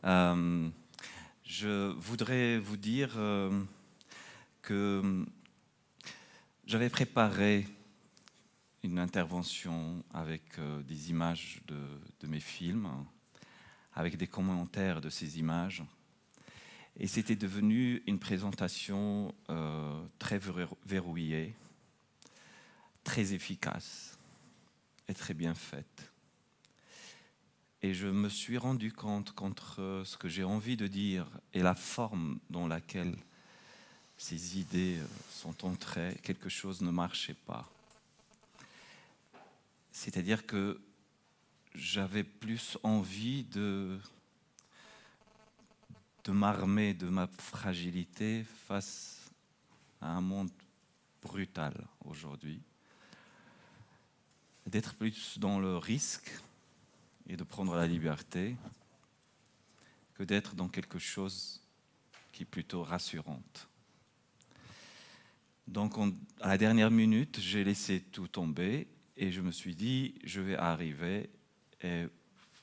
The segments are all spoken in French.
Euh, je voudrais vous dire que j'avais préparé une intervention avec des images de mes films, avec des commentaires de ces images. Et c'était devenu une présentation très verrouillée, très efficace et très bien faite. Et je me suis rendu compte qu'entre ce que j'ai envie de dire et la forme dans laquelle ces idées sont entrées, quelque chose ne marchait pas. C'est-à-dire que j'avais plus envie de m'armer de ma fragilité face à un monde brutal aujourd'hui, d'être plus dans le risque et de prendre la liberté que d'être dans quelque chose qui est plutôt rassurante. Donc à la dernière minute, j'ai laissé tout tomber et je me suis dit, je vais arriver et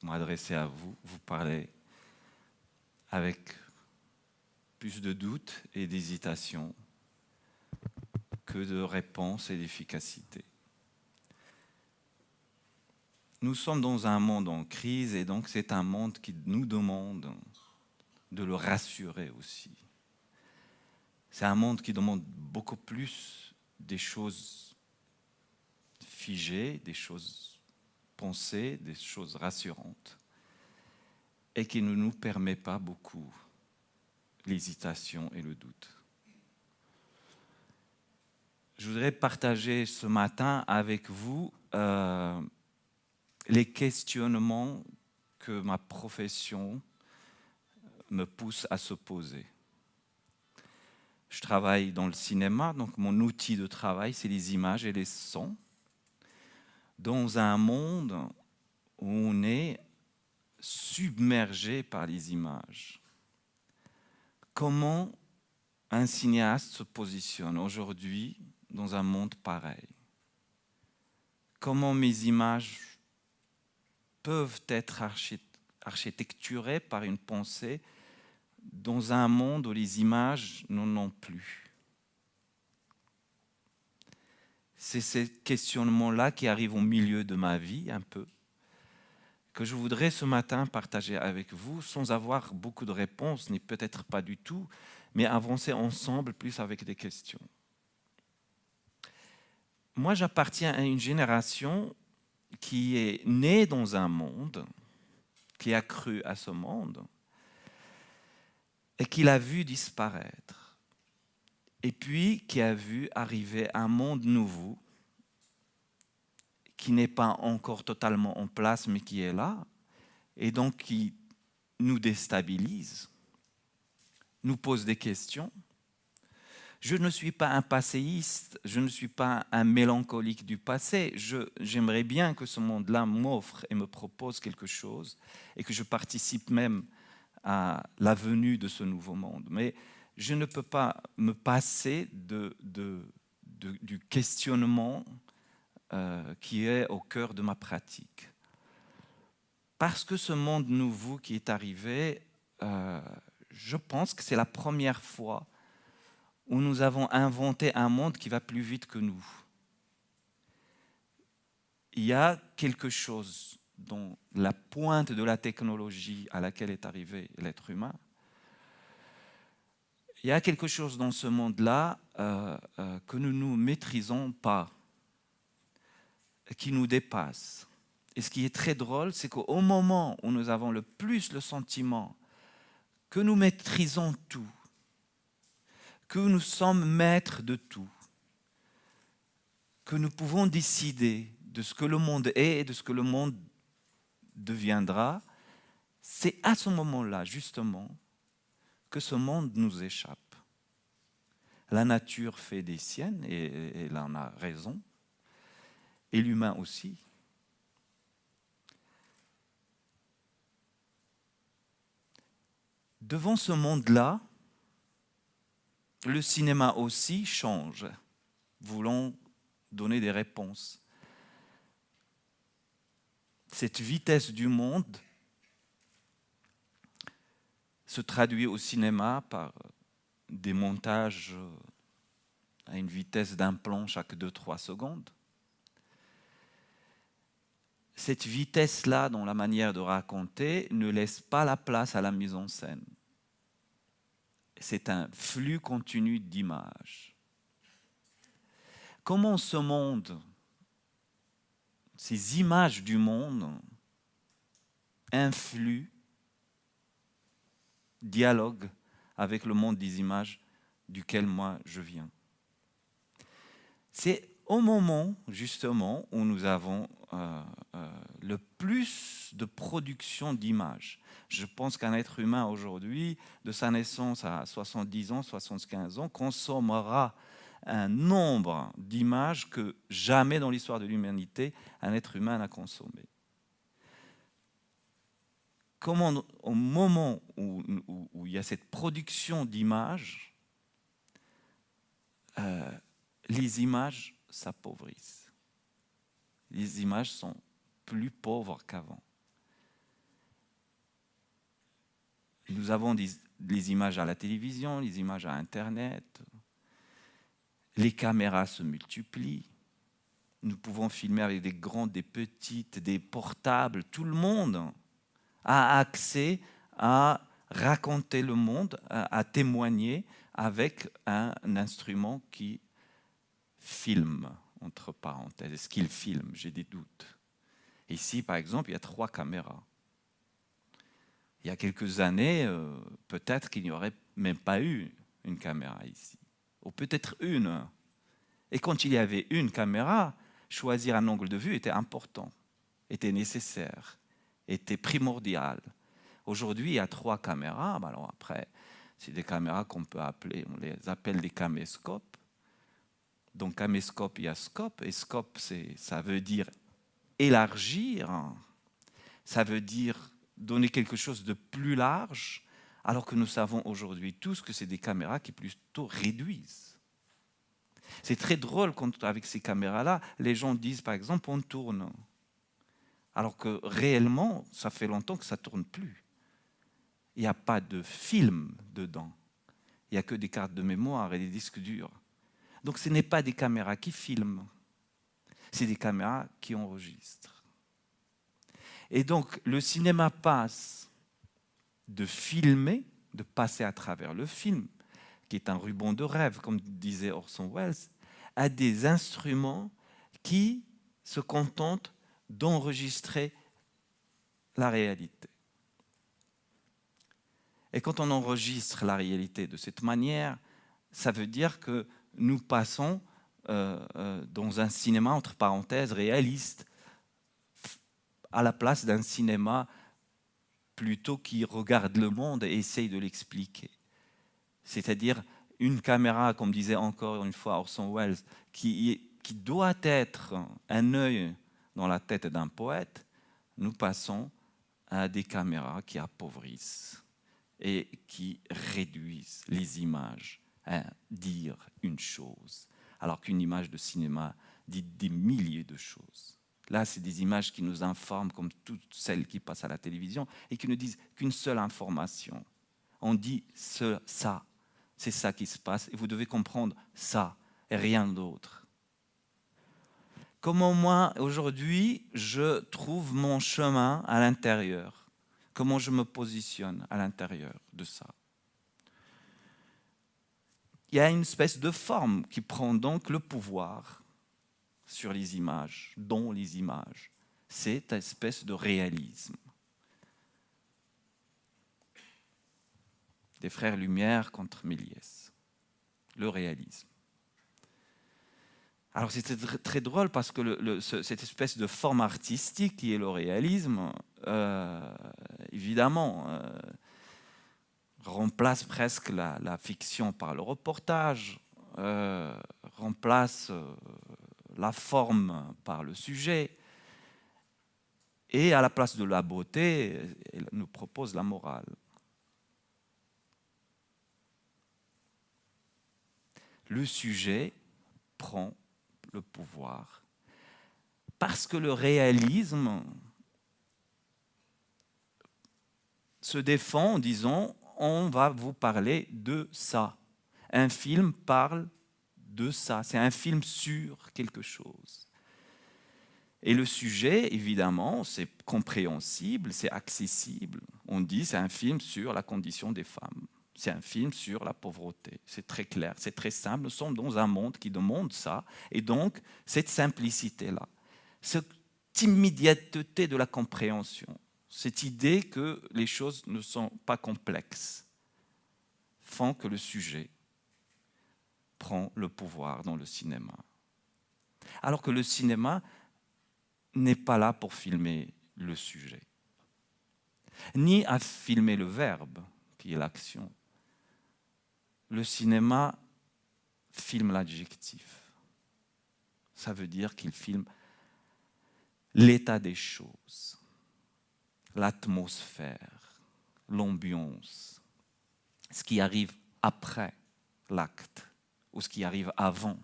m'adresser à vous, vous parler avec plus de doutes et d'hésitation que de réponses et d'efficacité. Nous sommes dans un monde en crise et donc c'est un monde qui nous demande de le rassurer aussi. C'est un monde qui demande beaucoup plus des choses figées, des choses pensées, des choses rassurantes et qui ne nous permet pas beaucoup l'hésitation et le doute. Je voudrais partager ce matin avec vous les questionnements que ma profession me pousse à se poser. Je travaille dans le cinéma, donc mon outil de travail, c'est les images et les sons. Dans un monde où on est submergé par les images. Comment un cinéaste se positionne aujourd'hui dans un monde pareil? Comment mes images peuvent être architecturées par une pensée dans un monde où les images n'en ont plus? C'est ces questionnements-là qui arrivent au milieu de ma vie, un peu, que je voudrais ce matin partager avec vous, sans avoir beaucoup de réponses, ni peut-être pas du tout, mais avancer ensemble plus avec des questions. Moi, j'appartiens à une génération qui est née dans un monde, qui a cru à ce monde, et qui l'a vu disparaître. Et puis, qui a vu arriver un monde nouveau, qui n'est pas encore totalement en place, mais qui est là, et donc qui nous déstabilise, nous pose des questions. Je ne suis pas un passéiste, je ne suis pas un mélancolique du passé. J'aimerais bien que ce monde-là m'offre et me propose quelque chose et que je participe même à la venue de ce nouveau monde. Mais je ne peux pas me passer du questionnement qui est au cœur de ma pratique. Parce que ce monde nouveau qui est arrivé, je pense que c'est la première fois où nous avons inventé un monde qui va plus vite que nous. Il y a quelque chose dans la pointe de la technologie à laquelle est arrivé l'être humain. Il y a quelque chose dans ce monde-là que nous ne maîtrisons pas, qui nous dépasse. Et ce qui est très drôle, c'est qu'au moment où nous avons le plus le sentiment que nous maîtrisons tout, que nous sommes maîtres de tout, que nous pouvons décider de ce que le monde est et de ce que le monde deviendra, c'est à ce moment-là, justement, que ce monde nous échappe. La nature fait des siennes, et elle en a raison, et l'humain aussi. Devant ce monde-là, le cinéma aussi change, voulant donner des réponses. Cette vitesse du monde se traduit au cinéma par des montages à une vitesse d'un plan chaque 2-3 secondes. Cette vitesse-là, dans la manière de raconter, ne laisse pas la place à la mise en scène. C'est un flux continu d'images. Comment ce monde, ces images du monde, influent, dialoguent avec le monde des images duquel moi je viens. C'est au moment, justement, où nous avons le plus de production d'images. Je pense qu'un être humain aujourd'hui, de sa naissance à 70 ans, 75 ans, consommera un nombre d'images que jamais dans l'histoire de l'humanité un être humain n'a consommé. Comment, au moment où il y a cette production d'images, les images s'appauvrissent. Les images sont plus pauvres qu'avant. Nous avons les images à la télévision, les images à Internet. Les caméras se multiplient. Nous pouvons filmer avec des grandes, des petites, des portables. Tout le monde a accès à raconter le monde, à témoigner avec un instrument qui filme, entre parenthèses. Est-ce qu'il filme? J'ai des doutes. Ici, par exemple, il y a 3 caméras. Il y a quelques années, peut-être qu'il n'y aurait même pas eu une caméra ici. Ou peut-être une. Et quand il y avait une caméra, choisir un angle de vue était important, était nécessaire, était primordial. Aujourd'hui, il y a 3 caméras. Alors après, c'est des caméras qu'on peut appeler, on les appelle des caméscopes. Donc caméscope, il y a scope. Et scope, ça veut dire élargir. Ça veut dire donner quelque chose de plus large, alors que nous savons aujourd'hui tous que c'est des caméras qui plutôt réduisent. C'est très drôle quand avec ces caméras-là, les gens disent par exemple on tourne, alors que réellement, ça fait longtemps que ça ne tourne plus. Il n'y a pas de film dedans. Il n'y a que des cartes de mémoire et des disques durs. Donc ce n'est pas des caméras qui filment, c'est des caméras qui enregistrent. Et donc, le cinéma passe de filmer, de passer à travers le film, qui est un ruban de rêve, comme disait Orson Welles, à des instruments qui se contentent d'enregistrer la réalité. Et quand on enregistre la réalité de cette manière, ça veut dire que nous passons dans un cinéma, entre parenthèses, réaliste, à la place d'un cinéma plutôt qui regarde le monde et essaye de l'expliquer. C'est-à-dire une caméra, comme disait encore une fois Orson Welles, qui doit être un œil dans la tête d'un poète. Nous passons à des caméras qui appauvrissent et qui réduisent les images à dire une chose, alors qu'une image de cinéma dit des milliers de choses. Là, c'est des images qui nous informent comme toutes celles qui passent à la télévision et qui ne disent qu'une seule information. On dit ça, c'est ça qui se passe et vous devez comprendre ça et rien d'autre. Comment moi, aujourd'hui, je trouve mon chemin à l'intérieur? Comment je me positionne à l'intérieur de ça? Il y a une espèce de forme qui prend donc le pouvoir sur les images, dans les images. C'est une espèce de réalisme. Des frères Lumière contre Méliès. Le réalisme. Alors c'était très drôle parce que cette espèce de forme artistique qui est le réalisme, évidemment, remplace presque la fiction par le reportage, remplace la forme par le sujet, et à la place de la beauté, elle nous propose la morale. Le sujet prend le pouvoir parce que le réalisme se défend en disant on va vous parler de ça. Un film parle de ça. C'est un film sur quelque chose. Et le sujet, évidemment, c'est compréhensible, c'est accessible. On dit c'est un film sur la condition des femmes. C'est un film sur la pauvreté. C'est très clair, c'est très simple. Nous sommes dans un monde qui demande ça. Et donc, cette simplicité-là, cette immédiateté de la compréhension, cette idée que les choses ne sont pas complexes, font que le sujet prend le pouvoir dans le cinéma. Alors que le cinéma n'est pas là pour filmer le sujet, ni à filmer le verbe, qui est l'action. Le cinéma filme l'adjectif. Ça veut dire qu'il filme l'état des choses, l'atmosphère, l'ambiance, ce qui arrive après l'acte ou ce qui arrive avant.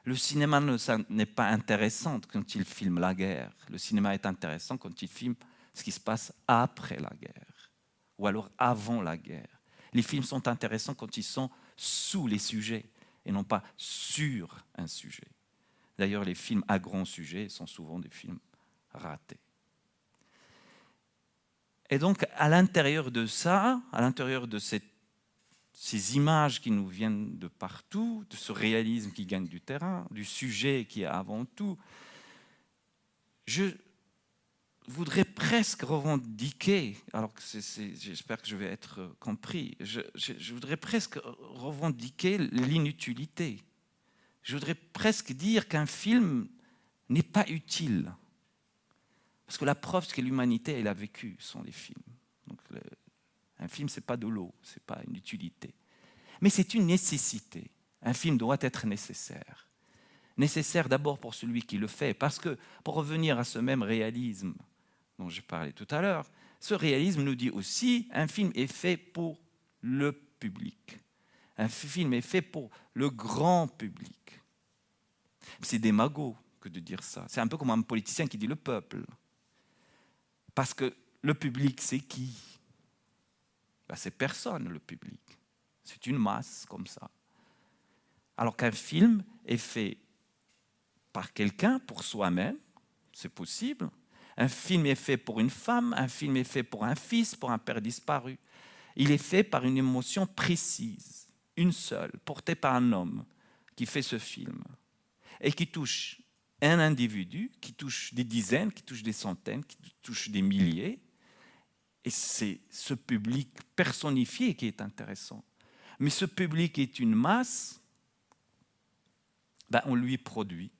Le cinéma n'est pas intéressant quand il filme la guerre. Le cinéma est intéressant quand il filme ce qui se passe après la guerre ou alors avant la guerre. Les films sont intéressants quand ils sont sous les sujets et non pas sur un sujet. D'ailleurs, les films à grand sujet sont souvent des films ratés. Et donc, à l'intérieur de ça, à l'intérieur de ces images qui nous viennent de partout, de ce réalisme qui gagne du terrain, du sujet qui est avant tout, je voudrais presque revendiquer, alors que j'espère que je vais être compris, je voudrais presque revendiquer l'inutilité. Je voudrais presque dire qu'un film n'est pas utile. Parce que la preuve que l'humanité elle a vécu sont les films. Donc un film, ce n'est pas de l'eau, ce n'est pas une utilité. Mais c'est une nécessité. Un film doit être nécessaire. Nécessaire d'abord pour celui qui le fait. Parce que, pour revenir à ce même réalisme dont j'ai parlé tout à l'heure, ce réalisme nous dit aussi un film est fait pour le public. Un film est fait pour le grand public. C'est démago que de dire ça. C'est un peu comme un politicien qui dit le peuple. Parce que le public, c'est qui? Ben, c'est personne, le public. C'est une masse comme ça. Alors qu'un film est fait par quelqu'un, pour soi-même, c'est possible. Un film est fait pour une femme, un film est fait pour un fils, pour un père disparu. Il est fait par une émotion précise, une seule, portée par un homme qui fait ce film et qui touche un individu, qui touche des dizaines, qui touche des centaines, qui touche des milliers. Et c'est ce public personnifié qui est intéressant. Mais ce public est une masse, ben on lui produit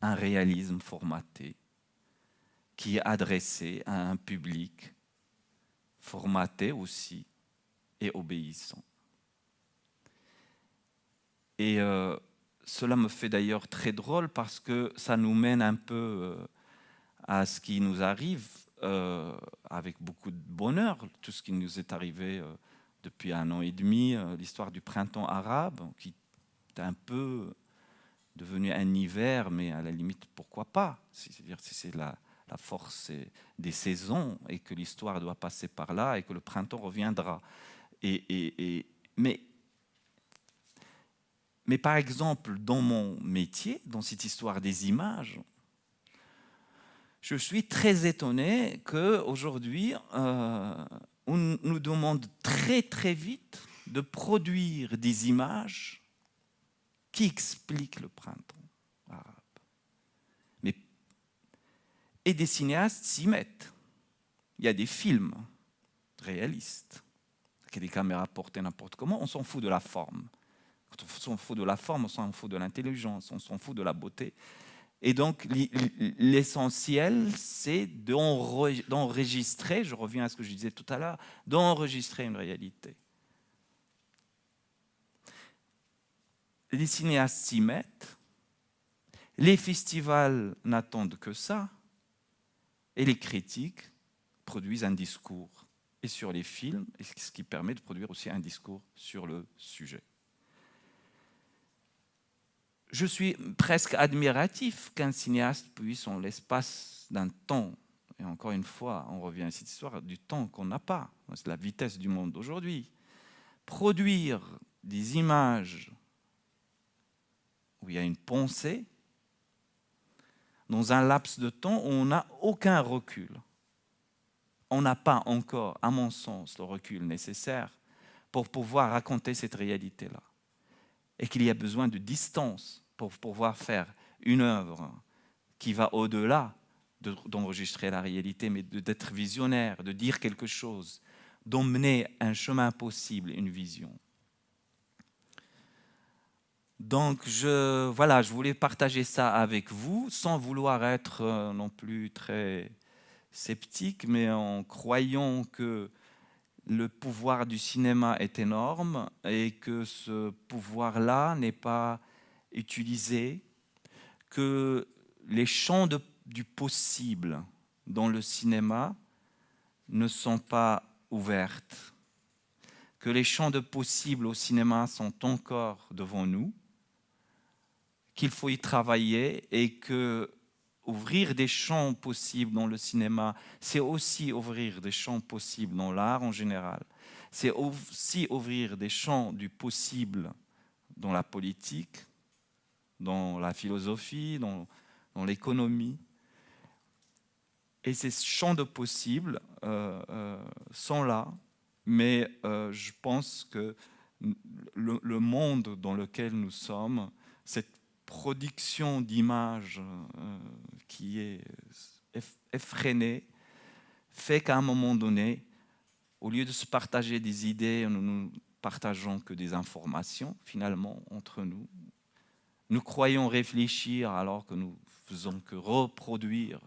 un réalisme formaté qui est adressé à un public formaté aussi et obéissant. Et cela me fait d'ailleurs très drôle parce que ça nous mène un peu à ce qui nous arrive avec beaucoup de bonheur, tout ce qui nous est arrivé depuis 1 an et demi, l'histoire du printemps arabe, qui est un peu devenu un hiver, mais à la limite, pourquoi pas? C'est-à-dire si c'est la force des saisons et que l'histoire doit passer par là et que le printemps reviendra. Mais par exemple, dans mon métier, dans cette histoire des images, je suis très étonné qu'aujourd'hui, on nous demande très très vite de produire des images qui expliquent le printemps arabe. Et des cinéastes s'y mettent. Il y a des films réalistes, avec des caméras portées n'importe comment, on s'en fout de la forme. Quand on s'en fout de la forme, on s'en fout de l'intelligence, on s'en fout de la beauté. Et donc, l'essentiel, c'est d'enregistrer, je reviens à ce que je disais tout à l'heure, d'enregistrer une réalité. Les cinéastes s'y mettent, les festivals n'attendent que ça, et les critiques produisent un discours et sur les films, et ce qui permet de produire aussi un discours sur le sujet. Je suis presque admiratif qu'un cinéaste puisse, en l'espace d'un temps Et encore une fois, on revient à cette histoire du temps qu'on n'a pas. C'est la vitesse du monde d'aujourd'hui. Produire des images où il y a une pensée, dans un laps de temps où on n'a aucun recul. On n'a pas encore, à mon sens, le recul nécessaire pour pouvoir raconter cette réalité-là. Et qu'il y a besoin de distance pour pouvoir faire une œuvre qui va au-delà d'enregistrer la réalité, mais d'être visionnaire, de dire quelque chose, d'emmener un chemin possible, une vision. Donc, je voulais partager ça avec vous, sans vouloir être non plus très sceptique, mais en croyant que le pouvoir du cinéma est énorme et que ce pouvoir-là n'est pas utilisé, que les champs du possible dans le cinéma ne sont pas ouverts, que les champs de possible au cinéma sont encore devant nous, qu'il faut y travailler et que ouvrir des champs possibles dans le cinéma, c'est aussi ouvrir des champs possibles dans l'art en général. C'est aussi ouvrir des champs du possible dans la politique, dans la philosophie, dans l'économie. Et ces champs de possibles sont là, mais je pense que le monde dans lequel nous sommes, cette production d'images qui est effrénée, fait qu'à un moment donné, au lieu de se partager des idées, nous ne partageons que des informations, finalement, entre nous. Nous croyons réfléchir alors que nous faisons que reproduire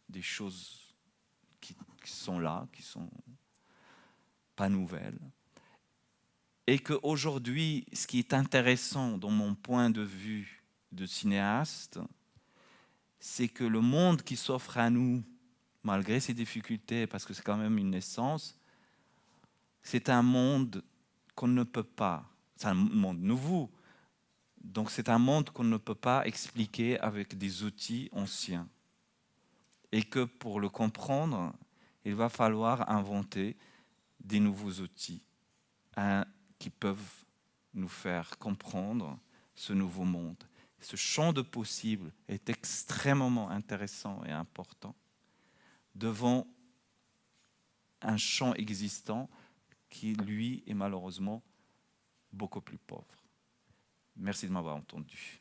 des choses qui sont là, qui ne sont pas nouvelles. Et qu'aujourd'hui, ce qui est intéressant dans mon point de vue de cinéaste, c'est que le monde qui s'offre à nous, malgré ses difficultés, parce que c'est quand même une naissance, c'est un monde qu'on ne peut pas, c'est un monde nouveau, donc c'est un monde qu'on ne peut pas expliquer avec des outils anciens. Et que pour le comprendre, il va falloir inventer des nouveaux outils qui peuvent nous faire comprendre ce nouveau monde. Ce champ de possibles est extrêmement intéressant et important devant un champ existant qui, lui, est malheureusement beaucoup plus pauvre. Merci de m'avoir entendu.